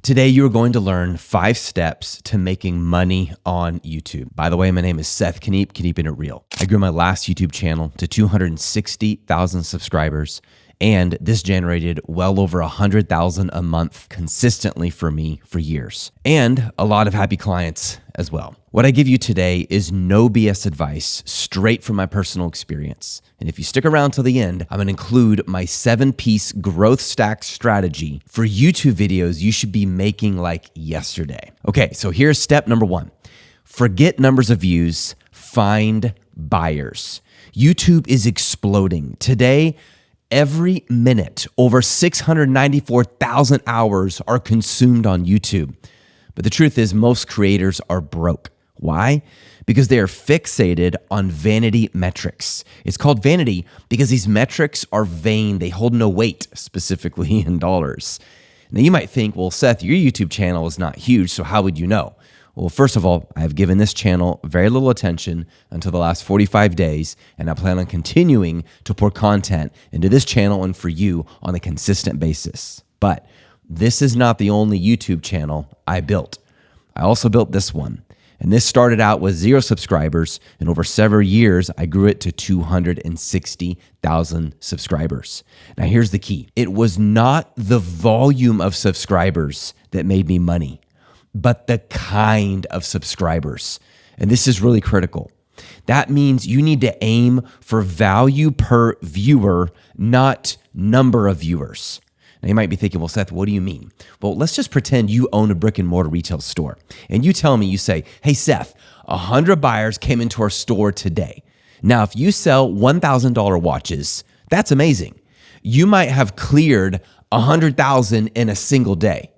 Today, you are going to learn 5 steps to making money on YouTube. By the way, my name is Seth Kniep, Keeping It Real. I grew my last YouTube channel to 260,000 subscribers, and this generated well over 100,000 a month consistently for me for years, and a lot of happy clients as well. What I give you today is no BS advice, straight from my personal experience. And if you stick around till the end, I'm gonna include my 7-piece growth stack strategy for YouTube videos you should be making like yesterday. Okay, so here's step number 1. Forget numbers of views, find buyers. YouTube is exploding. Today, every minute, over 694,000 hours are consumed on YouTube. But the truth is, most creators are broke. Why? Because they are fixated on vanity metrics. It's called vanity because these metrics are vain. They hold no weight, specifically in dollars. Now you might think, well, Seth, your YouTube channel is not huge, so how would you know? Well, first of all, I've given this channel very little attention until the last 45 days, and I plan on continuing to pour content into this channel and for you on a consistent basis. But this is not the only YouTube channel I built. I also built this one. And this started out with 0 subscribers, and over several years, I grew it to 260,000 subscribers. Now, here's the key. It was not the volume of subscribers that made me money, but the kind of subscribers. And this is really critical. That means you need to aim for value per viewer, not number of viewers. Now you might be thinking, well, Seth, what do you mean? Well, let's just pretend you own a brick and mortar retail store. And you tell me, you say, hey, Seth, 100 buyers came into our store today. Now, if you sell $1,000 watches, that's amazing. You might have cleared 100,000 in a single day.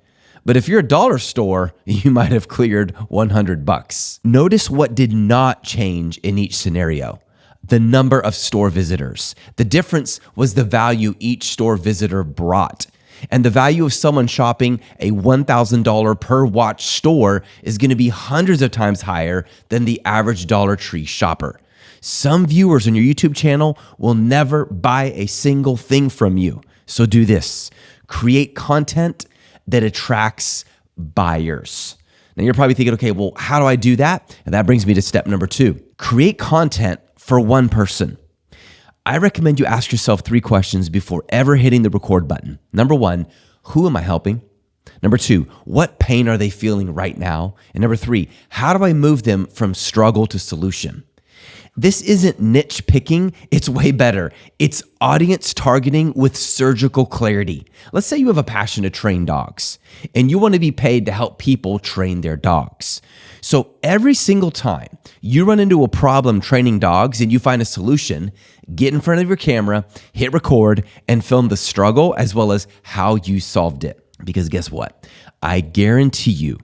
But if you're a dollar store, you might have cleared $100. Notice what did not change in each scenario. The number of store visitors. The difference was the value each store visitor brought. And the value of someone shopping a $1,000 per watch store is going to be hundreds of times higher than the average Dollar Tree shopper. Some viewers on your YouTube channel will never buy a single thing from you. So do this. Create content that attracts buyers. Now you're probably thinking, okay, well, how do I do that? And that brings me to step number 2. Create content for one person. I recommend you ask yourself 3 questions before ever hitting the record button. Number 1, who am I helping? Number 2, what pain are they feeling right now? And number 3, how do I move them from struggle to solution? This isn't niche picking, it's way better. It's audience targeting with surgical clarity. Let's say you have a passion to train dogs and you want to be paid to help people train their dogs. So every single time you run into a problem training dogs and you find a solution, get in front of your camera, hit record, and film the struggle as well as how you solved it. Because guess what? I guarantee you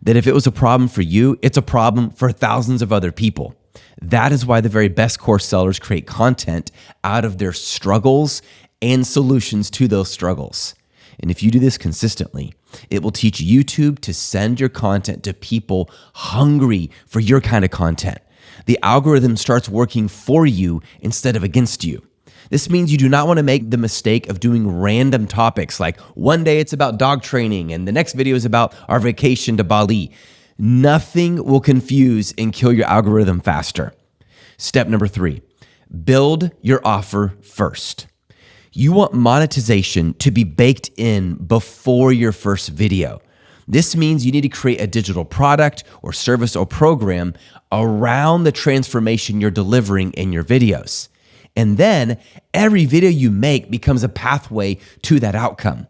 that if it was a problem for you, it's a problem for thousands of other people. That is why the very best course sellers create content out of their struggles and solutions to those struggles. And if you do this consistently, it will teach YouTube to send your content to people hungry for your kind of content. The algorithm starts working for you instead of against you. This means you do not want to make the mistake of doing random topics like one day it's about dog training and the next video is about our vacation to Bali. Nothing will confuse and kill your algorithm faster. Step number 3, build your offer first. You want monetization to be baked in before your first video. This means you need to create a digital product or service or program around the transformation you're delivering in your videos. And then every video you make becomes a pathway to that outcome.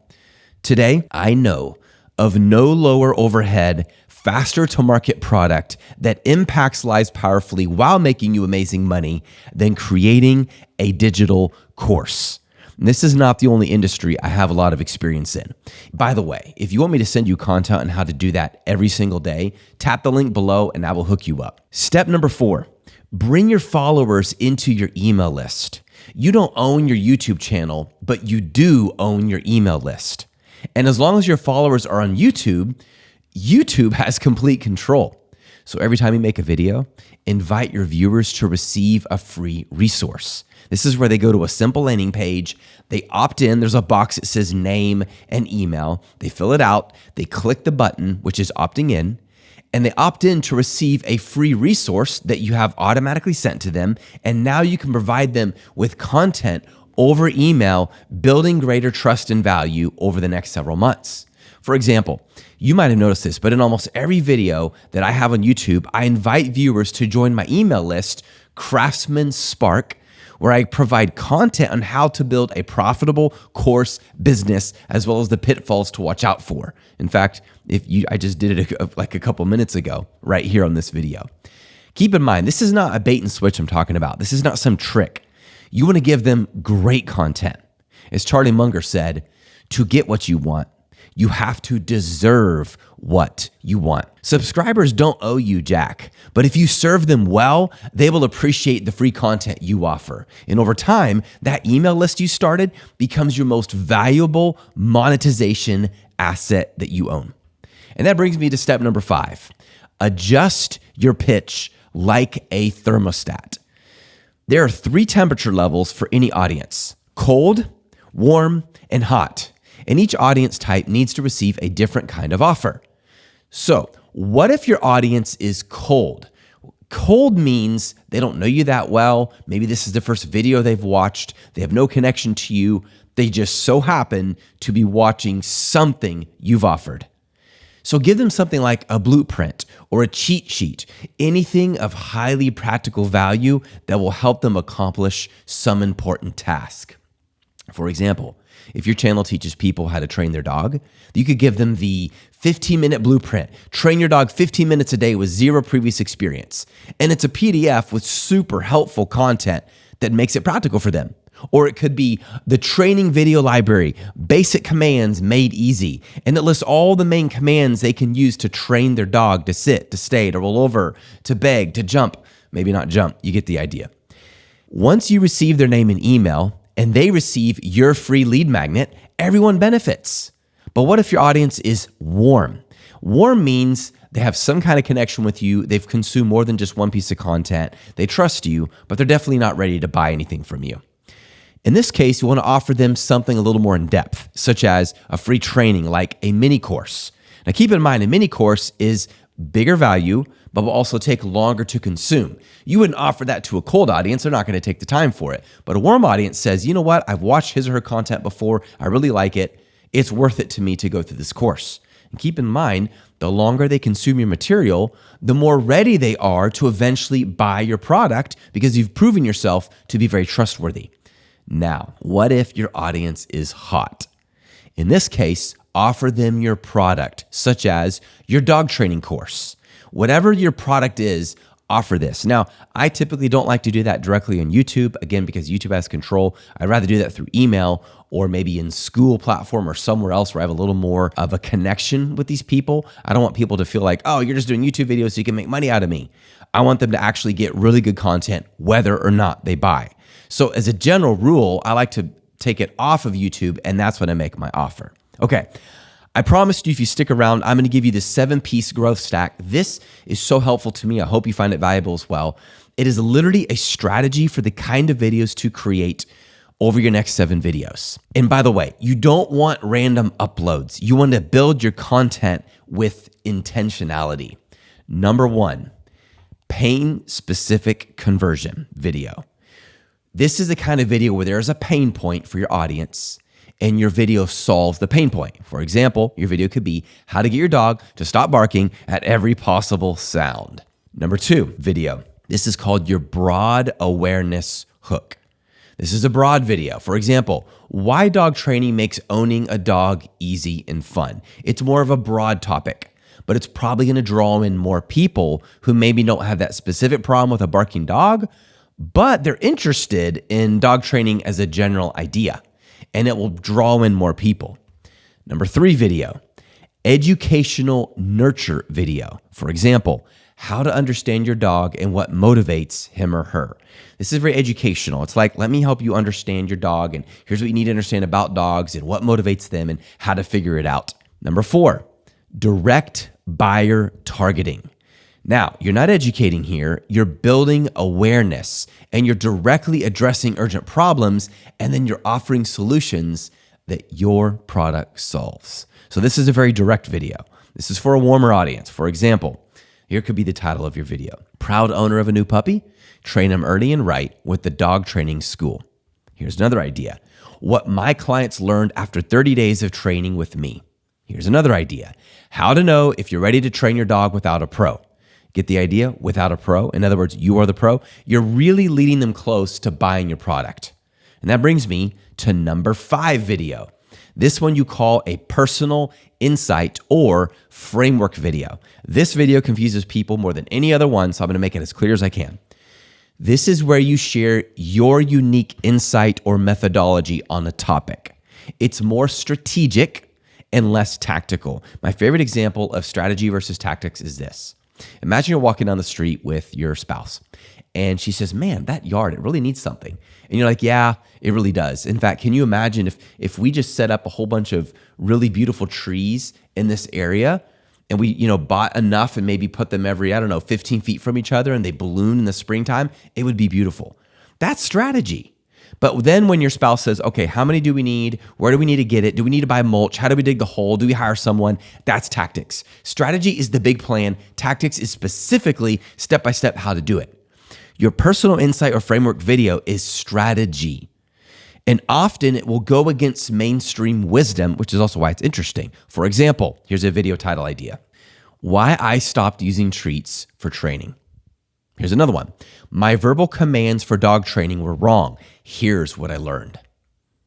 Today, I know of no lower overhead, faster to market product that impacts lives powerfully while making you amazing money than creating a digital course. And this is not the only industry I have a lot of experience in. By the way, if you want me to send you content on how to do that every single day, tap the link below and I will hook you up. Step number 4, bring your followers into your email list. You don't own your YouTube channel, but you do own your email list. And as long as your followers are on YouTube, YouTube has complete control. So every time you make a video, invite your viewers to receive a free resource. This is where they go to a simple landing page. They opt in. There's a box that says name and email. They fill it out. They click the button, which is opting in, and they opt in to receive a free resource that you have automatically sent to them. And now you can provide them with content over email, building greater trust and value over the next several months. For example, you might have noticed this, but in almost every video that I have on YouTube, I invite viewers to join my email list, Craftsman Spark, where I provide content on how to build a profitable course business, as well as the pitfalls to watch out for. In fact, I just did it like a couple minutes ago, right here on this video. Keep in mind, this is not a bait and switch I'm talking about. This is not some trick. You want to give them great content. As Charlie Munger said, to get what you want, you have to deserve what you want. Subscribers don't owe you jack, but if you serve them well, they will appreciate the free content you offer. And over time, that email list you started becomes your most valuable monetization asset that you own. And that brings me to step number 5. Adjust your pitch like a thermostat. There are 3 temperature levels for any audience: cold, warm, and hot. And each audience type needs to receive a different kind of offer. So, what if your audience is cold? Cold means they don't know you that well. Maybe this is the first video they've watched. They have no connection to you. They just so happen to be watching something you've offered. So give them something like a blueprint or a cheat sheet, anything of highly practical value that will help them accomplish some important task. For example, if your channel teaches people how to train their dog, you could give them the 15-minute blueprint. Train your dog 15 minutes a day with 0 previous experience. And it's a PDF with super helpful content that makes it practical for them. Or it could be the training video library, basic commands made easy. And it lists all the main commands they can use to train their dog to sit, to stay, to roll over, to beg, to jump. Maybe not jump, you get the idea. Once you receive their name and email, and they receive your free lead magnet, everyone benefits. But what if your audience is warm? Warm means they have some kind of connection with you. They've consumed more than just one piece of content. They trust you, but they're definitely not ready to buy anything from you. In this case, you want to offer them something a little more in depth, such as a free training like a mini course. Now keep in mind, a mini course is bigger value, but will also take longer to consume. You wouldn't offer that to a cold audience. They're not going to take the time for it. But a warm audience says, you know what? I've watched his or her content before. I really like it. It's worth it to me to go through this course. And keep in mind, the longer they consume your material, the more ready they are to eventually buy your product because you've proven yourself to be very trustworthy. Now, what if your audience is hot? In this case, offer them your product, such as your dog training course. Whatever your product is, offer this. Now, I typically don't like to do that directly on YouTube, again, because YouTube has control. I'd rather do that through email or maybe in school platform or somewhere else where I have a little more of a connection with these people. I don't want people to feel like, oh, you're just doing YouTube videos so you can make money out of me. I want them to actually get really good content, whether or not they buy. So as a general rule, I like to take it off of YouTube, and that's when I make my offer. Okay. I promised you if you stick around, I'm going to give you the 7-piece growth stack. This is so helpful to me. I hope you find it valuable as well. It is literally a strategy for the kind of videos to create over your next 7 videos. And by the way, you don't want random uploads. You want to build your content with intentionality. Number 1, pain-specific conversion video. This is the kind of video where there's a pain point for your audience and your video solves the pain point. For example, your video could be how to get your dog to stop barking at every possible sound. Number 2 video. This is called your broad awareness hook. This is a broad video. For example, why dog training makes owning a dog easy and fun. It's more of a broad topic, but it's probably going to draw in more people who maybe don't have that specific problem with a barking dog, but they're interested in dog training as a general idea, and it will draw in more people. Number 3 video, educational nurture video. For example, how to understand your dog and what motivates him or her. This is very educational. It's like, let me help you understand your dog, and here's what you need to understand about dogs and what motivates them and how to figure it out. Number 4, direct buyer targeting. Now, you're not educating here, you're building awareness and you're directly addressing urgent problems, and then you're offering solutions that your product solves. So this is a very direct video. This is for a warmer audience. For example, here could be the title of your video. Proud owner of a new puppy? Train him early and right with the dog training school. Here's another idea. What my clients learned after 30 days of training with me. Here's another idea. How to know if you're ready to train your dog without a pro. Get the idea? Without a pro. In other words, you are the pro. You're really leading them close to buying your product. And that brings me to number 5 video. This one you call a personal insight or framework video. This video confuses people more than any other one, so I'm going to make it as clear as I can. This is where you share your unique insight or methodology on a topic. It's more strategic and less tactical. My favorite example of strategy versus tactics is this. Imagine you're walking down the street with your spouse and she says, man, that yard, it really needs something. And you're like, yeah, it really does. In fact, can you imagine if we just set up a whole bunch of really beautiful trees in this area and we, bought enough and maybe put them every, 15 feet from each other and they balloon in the springtime, it would be beautiful. That's strategy. But then when your spouse says, okay, how many do we need? Where do we need to get it? Do we need to buy mulch? How do we dig the hole? Do we hire someone? That's tactics. Strategy is the big plan. Tactics is specifically step-by-step how to do it. Your personal insight or framework video is strategy. And often it will go against mainstream wisdom, which is also why it's interesting. For example, here's a video title idea. Why I stopped using treats for training. Here's another one. My verbal commands for dog training were wrong. Here's what I learned.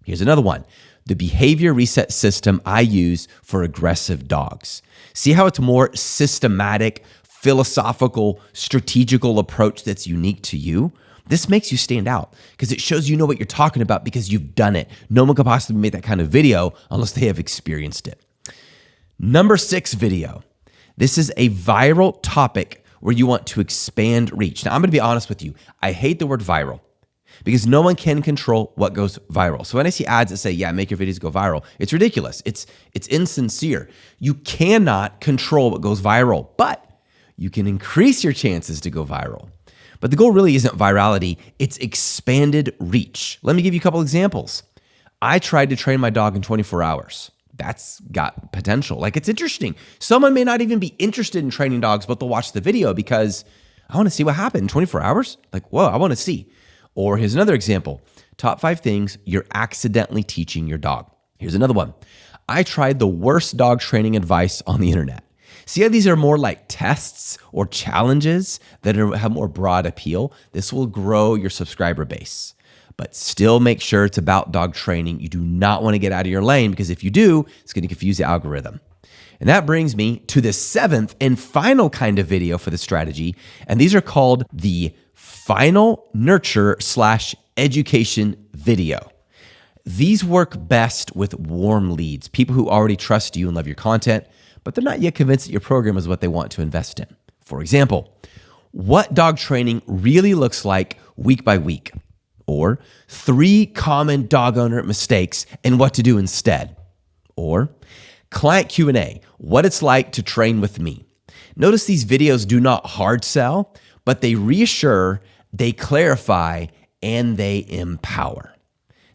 Here's another one. The behavior reset system I use for aggressive dogs. See how it's more systematic, philosophical, strategical approach that's unique to you? This makes you stand out because it shows you know what you're talking about because you've done it. No one could possibly make that kind of video unless they have experienced it. Number 6 video. This is a viral topic where you want to expand reach. Now, I'm going to be honest with you. I hate the word viral because no one can control what goes viral. So when I see ads that say, yeah, make your videos go viral, it's ridiculous. It's insincere. You cannot control what goes viral, but you can increase your chances to go viral. But the goal really isn't virality, it's expanded reach. Let me give you a couple examples. I tried to train my dog in 24 hours. That's got potential. Like, it's interesting. Someone may not even be interested in training dogs, but they'll watch the video because I want to see what happened in 24 hours. Like, whoa, I want to see. Or here's another example. Top 5 things you're accidentally teaching your dog. Here's another one. I tried the worst dog training advice on the internet. See how these are more like tests or challenges that have more broad appeal? This will grow your subscriber base. But still make sure it's about dog training. You do not want to get out of your lane because if you do, it's going to confuse the algorithm. And that brings me to the 7th and final kind of video for the strategy. And these are called the final nurture / education video. These work best with warm leads, people who already trust you and love your content, but they're not yet convinced that your program is what they want to invest in. For example, what dog training really looks like week by week. Or 3 common dog owner mistakes and what to do instead. Or client Q&A, what it's like to train with me. Notice these videos do not hard sell, but they reassure, they clarify, and they empower.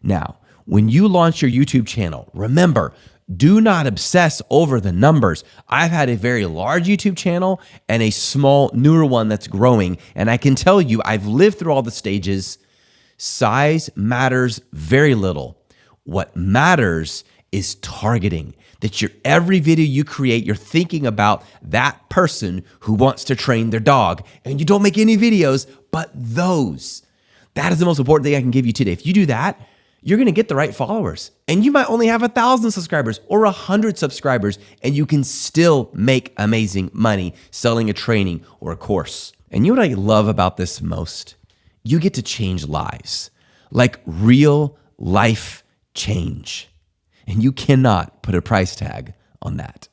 Now, when you launch your YouTube channel, remember, do not obsess over the numbers. I've had a very large YouTube channel and a small, newer one that's growing, and I can tell you I've lived through all the stages. Size matters very little. What matters is targeting. That every video you create, you're thinking about that person who wants to train their dog. And you don't make any videos but those. That is the most important thing I can give you today. If you do that, you're going to get the right followers. And you might only have 1,000 subscribers or 100 subscribers, and you can still make amazing money selling a training or a course. And you know what I love about this most? You get to change lives, like real life change. And you cannot put a price tag on that.